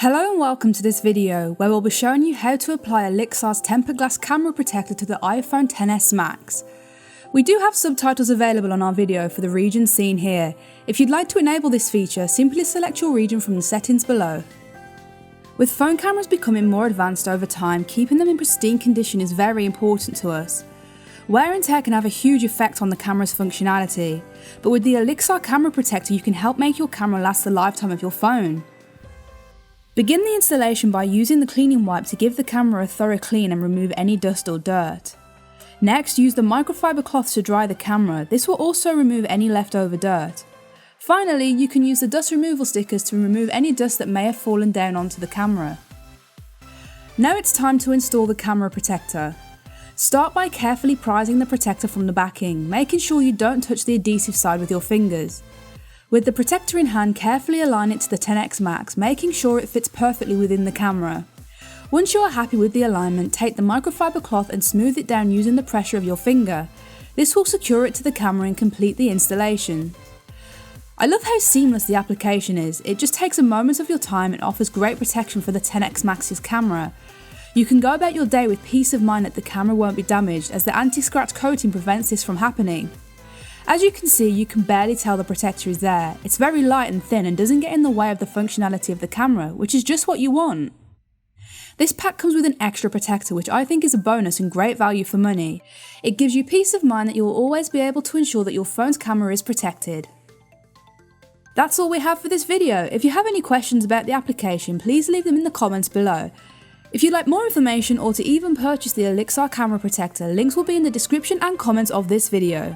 Hello and welcome to this video where we'll be showing you how to apply Olixar's tempered glass camera protector to the iPhone XS Max. We do have subtitles available on our video for the region seen here. If you'd like to enable this feature, simply select your region from the settings below. With phone cameras becoming more advanced over time, keeping them in pristine condition is very important to us. Wear and tear can have a huge effect on the camera's functionality, but with the Olixar camera protector you can help make your camera last the lifetime of your phone. Begin the installation by using the cleaning wipe to give the camera a thorough clean and remove any dust or dirt. Next, use the microfiber cloth to dry the camera. This will also remove any leftover dirt. Finally, you can use the dust removal stickers to remove any dust that may have fallen down onto the camera. Now it's time to install the camera protector. Start by carefully prising the protector from the backing, making sure you don't touch the adhesive side with your fingers. With the protector in hand, carefully align it to the XS Max, making sure it fits perfectly within the camera. Once you are happy with the alignment, take the microfiber cloth and smooth it down using the pressure of your finger. This will secure it to the camera and complete the installation. I love how seamless the application is. It just takes a moment of your time and offers great protection for the XS Max's camera. You can go about your day with peace of mind that the camera won't be damaged, as the anti-scratch coating prevents this from happening. As you can see, you can barely tell the protector is there. It's very light and thin and doesn't get in the way of the functionality of the camera, which is just what you want. This pack comes with an extra protector, which I think is a bonus and great value for money. It gives you peace of mind that you will always be able to ensure that your phone's camera is protected. That's all we have for this video. If you have any questions about the application, please leave them in the comments below. If you'd like more information or to even purchase the Olixar camera protector, links will be in the description and comments of this video.